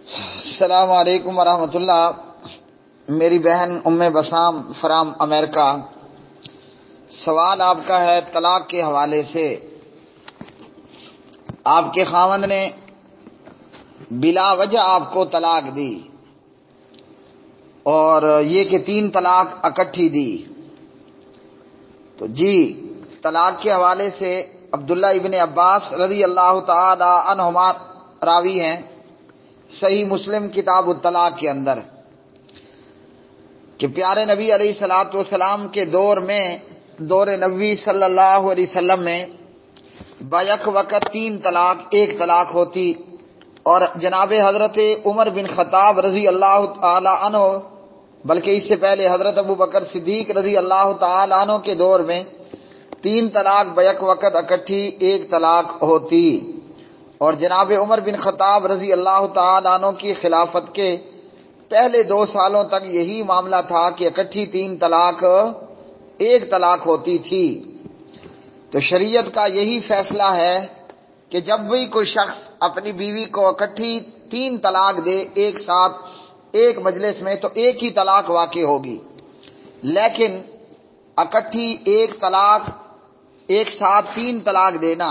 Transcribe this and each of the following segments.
السلام علیکم ورحمۃ اللہ۔ میری بہن ام بسام فرام امریکہ، سوال آپ کا ہے طلاق کے حوالے سے۔ آپ کے خاوند نے بلا وجہ آپ کو طلاق دی اور یہ کہ 3 طلاق اکٹھی دی، تو جی طلاق کے حوالے سے عبداللہ ابن عباس رضی اللہ تعالی عنہما راوی ہیں صحیح مسلم کتاب الطلاق کے اندر کہ پیارے نبی علیہ الصلوۃ والسلام کے دور میں، دور نبوی صلی اللہ علیہ وسلم میں بیک وقت 3 طلاق، 1 طلاق ہوتی، اور جناب حضرت عمر بن خطاب رضی اللہ تعالی عنہ، بلکہ اس سے پہلے حضرت ابو بکر صدیق رضی اللہ تعالی عنہ کے دور میں 3 طلاق بیک وقت اکٹھی 1 طلاق ہوتی، اور جناب عمر بن خطاب رضی اللہ تعالی عنہ کی خلافت کے پہلے 2 سالوں تک یہی معاملہ تھا کہ اکٹھی 3 طلاق 1 طلاق ہوتی تھی۔ تو شریعت کا یہی فیصلہ ہے کہ جب بھی کوئی شخص اپنی بیوی کو اکٹھی 3 طلاق دے ایک ساتھ ایک مجلس میں، تو 1 ہی طلاق واقع ہوگی، لیکن اکٹھی 1 طلاق ایک ساتھ 3 طلاق دینا،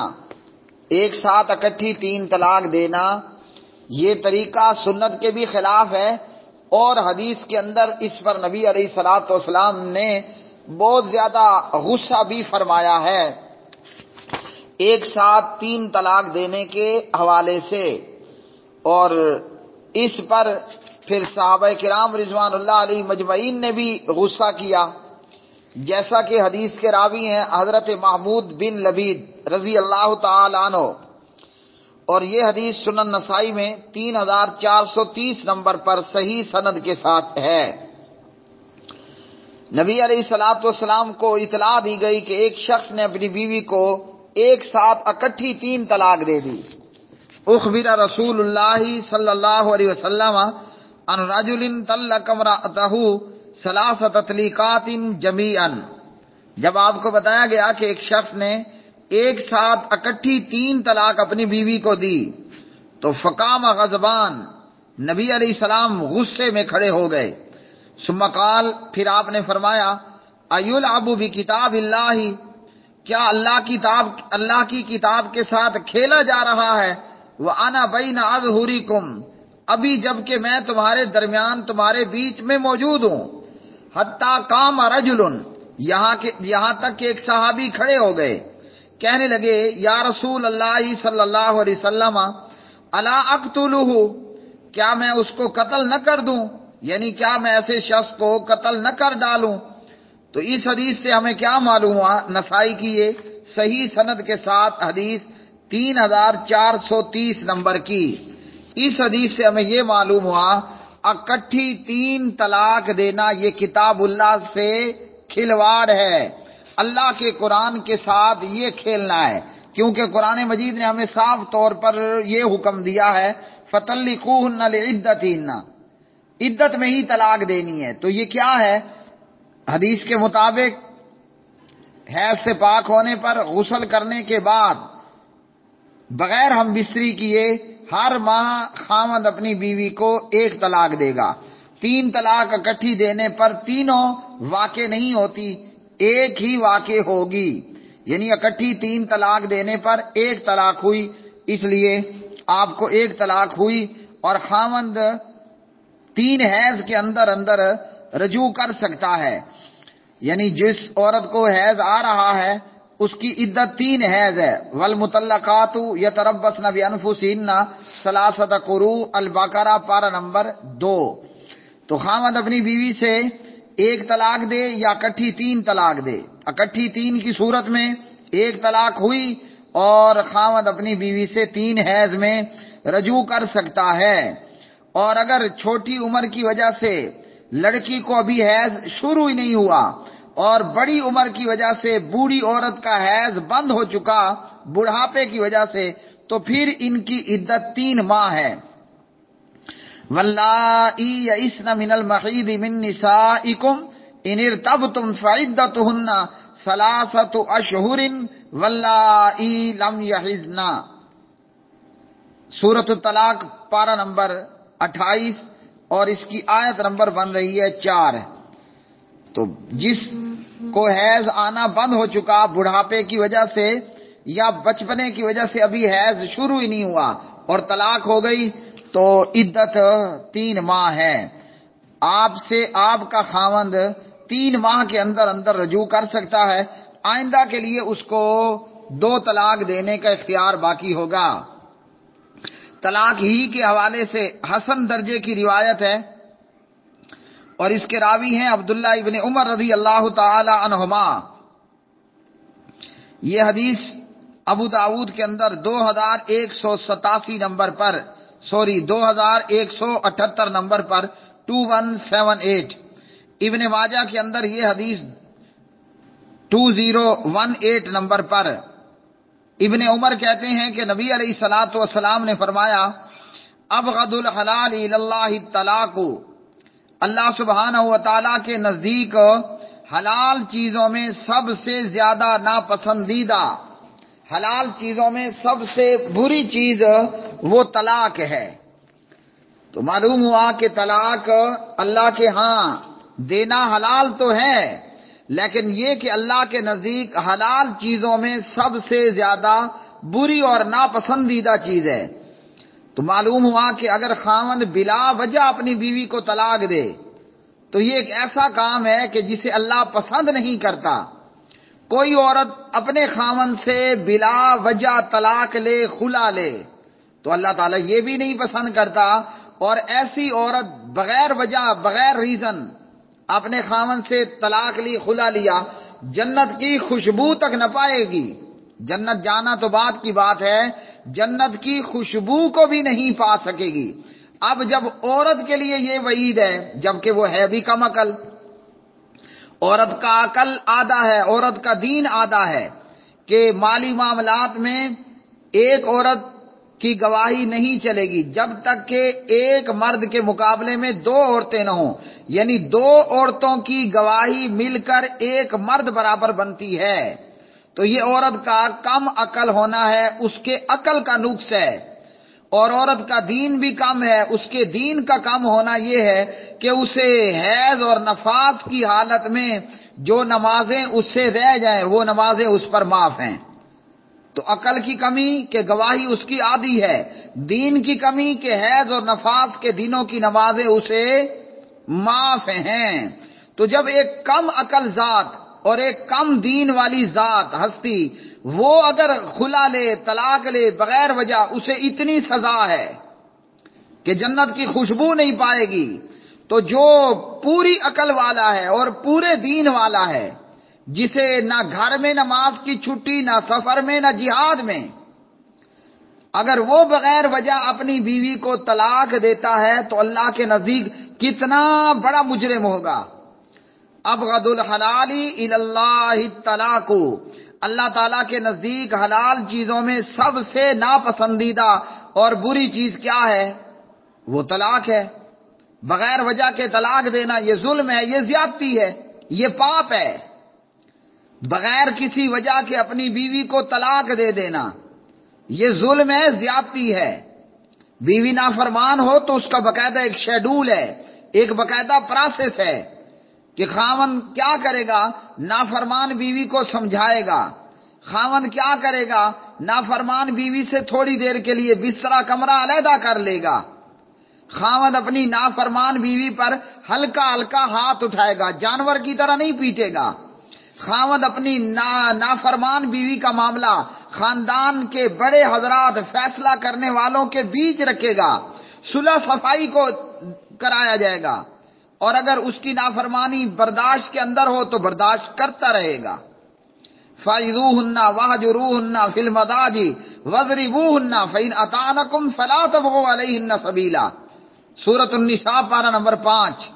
ایک ساتھ اکٹھی 3 طلاق دینا، یہ طریقہ سنت کے بھی خلاف ہے، اور حدیث کے اندر اس پر نبی علیہ الصلوۃ والسلام نے بہت زیادہ غصہ بھی فرمایا ہے ایک ساتھ 3 طلاق دینے کے حوالے سے۔ اور اس پر پھر صحابہ کرام رضوان اللہ علیہ مجمعین نے بھی غصہ کیا، جیسا کہ حدیث کے راوی ہیں حضرت محمود بن لبید رضی اللہ تعالی عنہ، اور یہ حدیث سنن نسائی میں 3430 نمبر پر صحیح سند کے ساتھ ہے۔ نبی علیہ الصلوۃ والسلام کو اطلاع دی گئی کہ ایک شخص نے اپنی بیوی کو ایک ساتھ اکٹھی 3 طلاق دے دی۔ اخبر رسول اللہ صلی اللہ علیہ وسلم عن رجل طلق امرأته 3 تطلیقات جمیعا، جب آپ کو بتایا گیا کہ ایک شخص نے ایک ساتھ اکٹھی 3 طلاق اپنی بیوی کو دی، تو فقام غضبان، نبی علیہ السلام غصے میں کھڑے ہو گئے۔ ثم قال، پھر آپ نے فرمایا، ایلعب بکتاب اللہ، کیا اللہ کی کتاب کے ساتھ کھیلا جا رہا ہے؟ وانا بین اظہرکم، ابھی جب کہ میں تمہارے درمیان، تمہارے بیچ میں موجود ہوں۔ حتی قام رجل، یہاں تک کہ ایک صحابی کھڑے ہو گئے، کہنے لگے، یا رسول اللہ صلی اللہ علیہ وسلم، الا اقتلہ، کیا میں اس کو قتل نہ کر دوں، یعنی کیا میں ایسے شخص کو قتل نہ کر ڈالوں؟ تو اس حدیث سے ہمیں کیا معلوم ہوا؟ نسائی کی یہ صحیح سند کے ساتھ حدیث 3430 نمبر کی، اس حدیث سے ہمیں یہ معلوم ہوا اکٹھی 3 طلاق دینا یہ کتاب اللہ سے کھلواڑ ہے، اللہ کے قرآن کے ساتھ یہ کھیلنا ہے، کیونکہ قرآن مجید نے ہمیں صاف طور پر یہ حکم دیا ہے فَطَلِّقُوهُنَّ لِعِدَّتِهِنَّ، عدت میں ہی طلاق دینی ہے۔ تو یہ کیا ہے؟ حدیث کے مطابق حیض سے پاک ہونے پر غسل کرنے کے بعد بغیر ہم بستری کیے ہر ماہ خاوند اپنی بیوی کو 1 طلاق دے گا۔ 3 طلاق اکٹھی دینے پر تینوں واقع نہیں ہوتی، 1 ہی واقع ہوگی، یعنی اکٹھی 3 طلاق دینے پر 1 طلاق ہوئی، اس لیے آپ کو 1 طلاق ہوئی، اور خاوند 3 حیض کے اندر رجوع کر سکتا ہے، یعنی جس عورت کو حیض آ رہا ہے اس کی عدت 3 حیض ہے۔ والمطلقات یتربصن بانفسہن 3 قروء، البقرہ پارہ نمبر 2۔ تو خاوند اپنی بیوی سے 1 طلاق دے یا اکٹھی 3 طلاق دے، اکٹھی 3 کی صورت میں 1 طلاق ہوئی، اور خاوند اپنی بیوی سے 3 حیض میں رجوع کر سکتا ہے۔ اور اگر چھوٹی عمر کی وجہ سے لڑکی کو ابھی حیض شروع ہی نہیں ہوا، اور بڑی عمر کی وجہ سے بوڑھی عورت کا حیض بند ہو چکا بڑھاپے کی وجہ سے، تو پھر ان کی عدت 3 ماہ ہے۔ واللائی یئسن من المحیض من نسائکم ان ارتبتم فعدتہن 3 اشہر واللائی لم یحضن، سورۃ الطلاق پارہ نمبر 28 اور اس کی آیت نمبر بن رہی ہے 4۔ تو جس کو حیض آنا بند ہو چکا بڑھاپے کی وجہ سے یا بچپنے کی وجہ سے ابھی حیض شروع ہی نہیں ہوا اور طلاق ہو گئی تو عدت 3 ماہ ہے۔ آپ سے آپ کا خاوند 3 ماہ کے اندر اندر رجوع کر سکتا ہے۔ آئندہ کے لیے اس کو 2 طلاق دینے کا اختیار باقی ہوگا۔ طلاق ہی کے حوالے سے حسن درجے کی روایت ہے اور اس کے راوی ہیں عبداللہ ابن عمر رضی اللہ تعالی عنہما۔ یہ حدیث ابو داود کے اندر 2187 نمبر پر 2178 نمبر پر 2178، ابن ماجہ کے اندر یہ حدیث 2018 نمبر پر۔ ابن عمر کہتے ہیں کہ نبی علیہ الصلوۃ والسلام نے فرمایا ابغض الحلال الی اللہ الطلاق، اللہ سبحانہ و تعالیٰ کے نزدیک حلال چیزوں میں سب سے زیادہ ناپسندیدہ، حلال چیزوں میں سب سے بری چیز وہ طلاق ہے۔ تو معلوم ہوا کہ طلاق اللہ کے ہاں دینا حلال تو ہے، لیکن یہ کہ اللہ کے نزدیک حلال چیزوں میں سب سے زیادہ بری اور ناپسندیدہ چیز ہے۔ تو معلوم ہوا کہ اگر خاوند بلا وجہ اپنی بیوی کو طلاق دے تو یہ ایک ایسا کام ہے کہ جسے اللہ پسند نہیں کرتا۔ کوئی عورت اپنے خاوند سے بلا وجہ طلاق لے، خلا لے، تو اللہ تعالیٰ یہ بھی نہیں پسند کرتا، اور ایسی عورت بغیر وجہ بغیر ریزن اپنے خاوند سے طلاق لی، خلا لیا، جنت کی خوشبو تک نہ پائے گی۔ جنت جانا تو بات کی بات ہے، جنت کی خوشبو کو بھی نہیں پا سکے گی۔ اب جب عورت کے لیے یہ وعید ہے، جبکہ وہ ہے بھی کم عقل، عورت کا عقل آدھا ہے، عورت کا دین آدھا ہے، کہ مالی معاملات میں ایک عورت کی گواہی نہیں چلے گی جب تک کہ ایک مرد کے مقابلے میں 2 عورتیں نہ ہوں، یعنی 2 عورتوں کی گواہی مل کر ایک مرد برابر بنتی ہے۔ تو یہ عورت کا کم عقل ہونا ہے، اس کے عقل کا نقص ہے، اور عورت کا دین بھی کم ہے، اس کے دین کا کم ہونا یہ ہے کہ اسے حیض اور نفاس کی حالت میں جو نمازیں اس سے رہ جائیں وہ نمازیں اس پر معاف ہیں۔ تو عقل کی کمی کہ گواہی اس کی آدھی ہے، دین کی کمی کہ حیض اور نفاس کے دنوں کی نمازیں اسے معاف ہیں۔ تو جب ایک کم عقل ذات اور ایک کم دین والی ذات ہستی وہ اگر خلا لے، طلاق لے بغیر وجہ، اسے اتنی سزا ہے کہ جنت کی خوشبو نہیں پائے گی۔ تو جو پوری عقل والا ہے اور پورے دین والا ہے، جسے نہ گھر میں نماز کی چھٹی، نہ سفر میں، نہ جہاد میں، اگر وہ بغیر وجہ اپنی بیوی کو طلاق دیتا ہے تو اللہ کے نزدیک کتنا بڑا مجرم ہوگا۔ ابغض الحلال الی اللہ الطلاق، اللہ تعالیٰ کے نزدیک حلال چیزوں میں سب سے ناپسندیدہ اور بری چیز کیا ہے؟ وہ طلاق ہے۔ بغیر وجہ کے طلاق دینا یہ ظلم ہے، یہ زیادتی ہے، یہ پاپ ہے۔ بغیر کسی وجہ کے اپنی بیوی کو طلاق دے دینا یہ ظلم ہے، زیادتی ہے۔ بیوی نافرمان ہو تو اس کا باقاعدہ ایک شیڈول ہے، ایک باقاعدہ پروسیس ہے کہ خاوند کیا کرے گا، نافرمان بیوی کو سمجھائے گا۔ خاوند کیا کرے گا، نافرمان بیوی سے تھوڑی دیر کے لیے بستر کمرہ علیحدہ کر لے گا۔ خاوند اپنی نافرمان بیوی پر ہلکا ہلکا ہاتھ اٹھائے گا، جانور کی طرح نہیں پیٹے گا۔ خاوند اپنی نافرمان بیوی کا معاملہ خاندان کے بڑے حضرات، فیصلہ کرنے والوں کے بیچ رکھے گا، صلح صفائی کو کرایا جائے گا، اور اگر اس کی نافرمانی برداشت کے اندر ہو تو برداشت کرتا رہے گا۔ فَإِذُوهُنَّ وَاهْجُرُوهُنَّ فِي الْمَضَاجِعِ وَاضْرِبُوهُنَّ فَإِنْ أَطَاعْنَكُمْ فَلَا تَبْغُوا عَلَيْهِنَّ سَبِيلًا، سورۃ النساء پارہ نمبر 5۔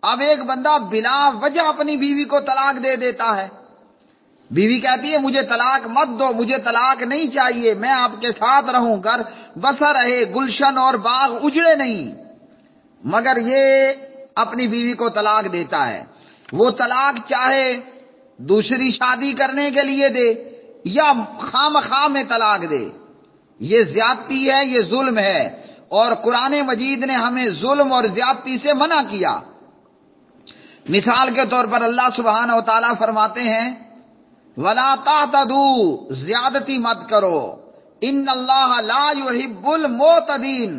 اب ایک بندہ بلا وجہ اپنی بیوی کو طلاق دے دیتا ہے، بیوی کہتی ہے مجھے طلاق مت دو، مجھے طلاق نہیں چاہیے، میں آپ کے ساتھ رہوں، گھر بسا رہے، گلشن اور باغ اجڑے نہیں، مگر یہ اپنی بیوی کو طلاق دیتا ہے۔ وہ طلاق چاہے دوسری شادی کرنے کے لیے دے یا خام خواہ میں طلاق دے، یہ زیادتی ہے، یہ ظلم ہے، اور قرآن مجید نے ہمیں ظلم اور زیادتی سے منع کیا۔ مثال کے طور پر اللہ سبحانہ و تعالیٰ فرماتے ہیں وَلَا تَعْتَدُوا، زیادتی مت کرو، ان اللہ لا يحب المعتدین،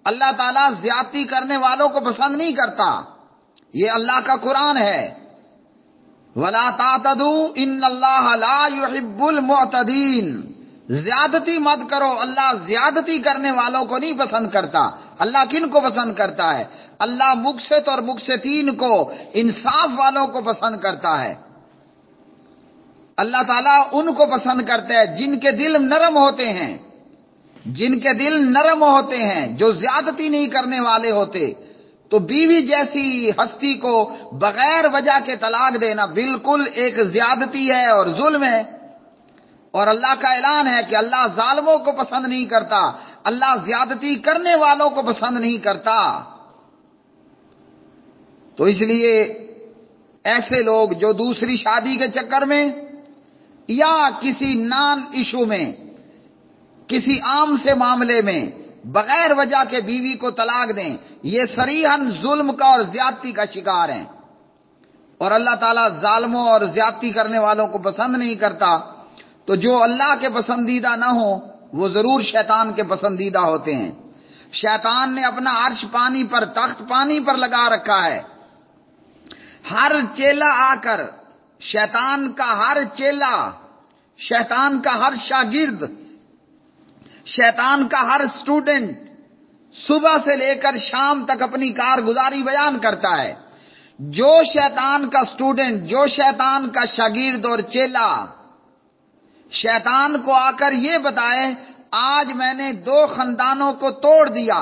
اللہ تعالیٰ زیادتی کرنے والوں کو پسند نہیں کرتا۔ یہ اللہ کا قرآن ہے، وَلَا تَعْتَدُوا ان اللہ لا يحب المعتدین، زیادتی مت کرو، اللہ زیادتی کرنے والوں کو نہیں پسند کرتا۔ اللہ کن کو پسند کرتا ہے؟ اللہ مقسط اور مقسطین کو، انصاف والوں کو پسند کرتا ہے۔ اللہ تعالیٰ ان کو پسند کرتا ہے جن کے دل نرم ہوتے ہیں، جن کے دل نرم ہوتے ہیں، جو زیادتی نہیں کرنے والے ہوتے۔ تو بیوی جیسی ہستی کو بغیر وجہ کے طلاق دینا بالکل ایک زیادتی ہے اور ظلم ہے، اور اللہ کا اعلان ہے کہ اللہ ظالموں کو پسند نہیں کرتا، اللہ زیادتی کرنے والوں کو پسند نہیں کرتا۔ تو اس لیے ایسے لوگ جو دوسری شادی کے چکر میں یا کسی نان ایشو میں، کسی عام سے معاملے میں بغیر وجہ کے بیوی کو طلاق دیں، یہ صریحاً ظلم کا اور زیادتی کا شکار ہیں، اور اللہ تعالیٰ ظالموں اور زیادتی کرنے والوں کو پسند نہیں کرتا۔ تو جو اللہ کے پسندیدہ نہ ہوں وہ ضرور شیطان کے پسندیدہ ہوتے ہیں۔ شیطان نے اپنا عرش پانی پر، تخت پانی پر لگا رکھا ہے۔ ہر چیلا آ کر، شیطان کا ہر چیلا، شیطان کا ہر شاگرد، شیطان کا ہر اسٹوڈنٹ صبح سے لے کر شام تک اپنی کارگزاری بیان کرتا ہے۔ جو شیطان کا اسٹوڈنٹ، جو شیطان کا شاگرد اور چیلا شیطان کو آ کر یہ بتائے آج میں نے 2 خاندانوں کو توڑ دیا،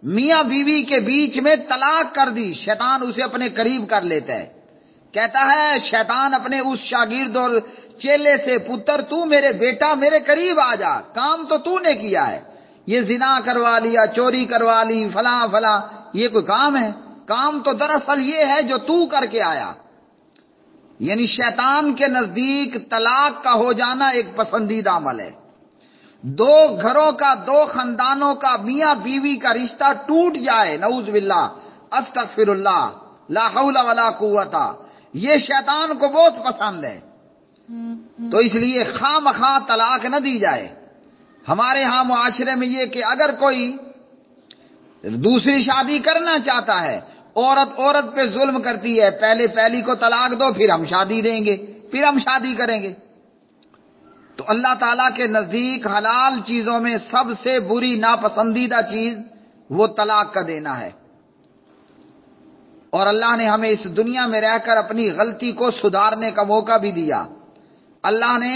میاں بیوی کے بیچ میں طلاق کر دی، شیطان اسے اپنے قریب کر لیتا ہے۔ کہتا ہے شیطان اپنے اس شاگرد اور چیلے سے، پتر تو میرے بیٹا میرے قریب آ جا، کام تو نے کیا ہے، یہ زنا کروا لیا، چوری کروا لی، فلاں فلاں، یہ کوئی کام ہے؟ کام تو دراصل یہ ہے جو تو کر کے آیا۔ یعنی شیطان کے نزدیک طلاق کا ہو جانا ایک پسندیدہ عمل ہے۔ 2 گھروں کا، 2 خاندانوں کا، میاں بیوی کا رشتہ ٹوٹ جائے، نعوذ باللہ، استغفر اللہ، لا حول ولا قوت، یہ شیطان کو بہت پسند ہے۔ تو اس لیے خواہ مخواہ طلاق نہ دی جائے۔ ہمارے ہاں معاشرے میں یہ کہ اگر کوئی دوسری شادی کرنا چاہتا ہے، عورت پہ ظلم کرتی ہے، پہلے پہلی کو طلاق دو، پھر ہم شادی دیں گے، پھر ہم شادی کریں گے۔ تو اللہ تعالیٰ کے نزدیک حلال چیزوں میں سب سے بری ناپسندیدہ چیز وہ طلاق کا دینا ہے، اور اللہ نے ہمیں اس دنیا میں رہ کر اپنی غلطی کو سدھارنے کا موقع بھی دیا۔ اللہ نے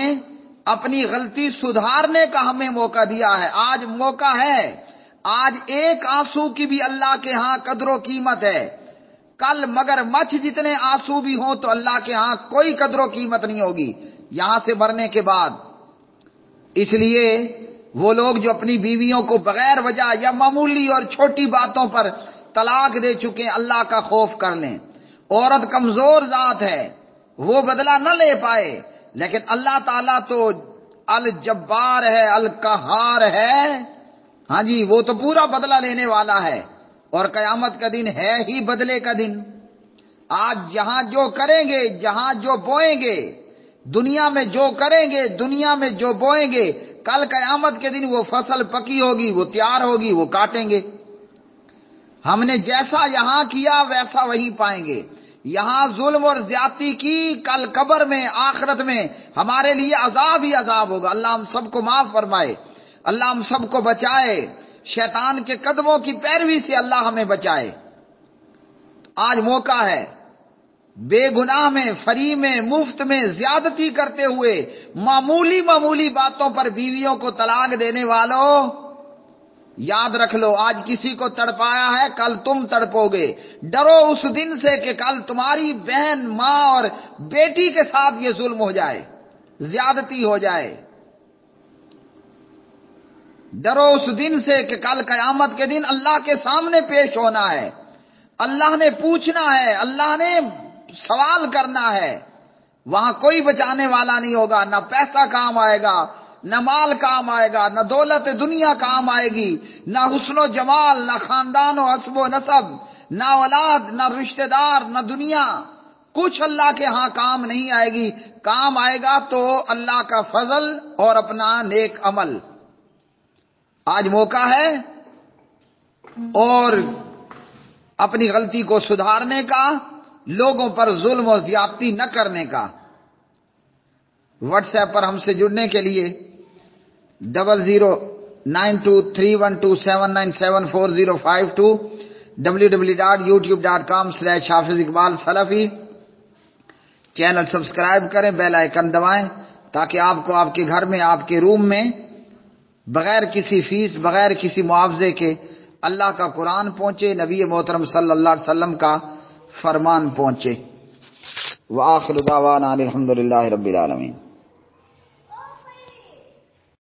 اپنی غلطی سدھارنے کا ہمیں موقع دیا ہے۔ آج موقع ہے، آج ایک آنسو کی بھی اللہ کے ہاں قدر و قیمت ہے۔ کل مگر مچھ جتنے آنسو بھی ہوں تو اللہ کے ہاں کوئی قدر و قیمت نہیں ہوگی یہاں سے مرنے کے بعد۔ اس لیے وہ لوگ جو اپنی بیویوں کو بغیر وجہ یا معمولی اور چھوٹی باتوں پر طلاق دے چکے ہیں، اللہ کا خوف کر لیں۔ عورت کمزور ذات ہے، وہ بدلہ نہ لے پائے، لیکن اللہ تعالیٰ تو الجبار ہے، القہار ہے، ہاں جی، وہ تو پورا بدلہ لینے والا ہے، اور قیامت کا دن ہے ہی بدلے کا دن۔ آج جہاں جو کریں گے، جہاں جو بوئیں گے، دنیا میں جو کریں گے، دنیا میں جو بوئیں گے، کل قیامت کے دن وہ فصل پکی ہوگی، وہ تیار ہوگی، وہ کاٹیں گے۔ ہم نے جیسا یہاں کیا ویسا وہیں پائیں گے۔ یہاں ظلم اور زیادتی کی، کل قبر میں، آخرت میں ہمارے لیے عذاب ہی عذاب ہوگا۔ اللہ ہم سب کو معاف فرمائے، اللہ ہم سب کو بچائے، شیطان کے قدموں کی پیروی سے اللہ ہمیں بچائے۔ آج موقع ہے، بے گناہ میں، فری میں، مفت میں زیادتی کرتے ہوئے معمولی معمولی باتوں پر بیویوں کو طلاق دینے والوں، یاد رکھ لو آج کسی کو تڑپایا ہے، کل تم تڑپو گے۔ ڈرو اس دن سے کہ کل تمہاری بہن، ماں اور بیٹی کے ساتھ یہ ظلم ہو جائے، زیادتی ہو جائے۔ ڈرو اس دن سے کہ کل قیامت کے دن اللہ کے سامنے پیش ہونا ہے، اللہ نے پوچھنا ہے، اللہ نے سوال کرنا ہے۔ وہاں کوئی بچانے والا نہیں ہوگا، نہ پیسہ کام آئے گا، نہ مال کام آئے گا، نہ دولت دنیا کام آئے گی، نہ حسن و جمال، نہ خاندان و حسب و نسب، نہ اولاد، نہ رشتہ دار، نہ دنیا، کچھ اللہ کے ہاں کام نہیں آئے گی۔ کام آئے گا تو اللہ کا فضل اور اپنا نیک عمل۔ آج موقع ہے اور اپنی غلطی کو سدھارنے کا، لوگوں پر ظلم و زیادتی نہ کرنے کا۔ واٹس ایپ پر ہم سے جڑنے کے لیے 00923127974052 www.youtube.com/حافظ اقبال سلفی چینل سبسکرائب کریں، بیل آئیکن دبائیں تاکہ آپ کو آپ کے گھر میں، آپ کے روم میں بغیر کسی فیس، بغیر کسی معاوضے کے اللہ کا قرآن پہنچے، نبی محترم صلی اللہ علیہ وسلم کا فرمان پہنچے۔ وآخر دعوانا الحمدللہ رب العالمین۔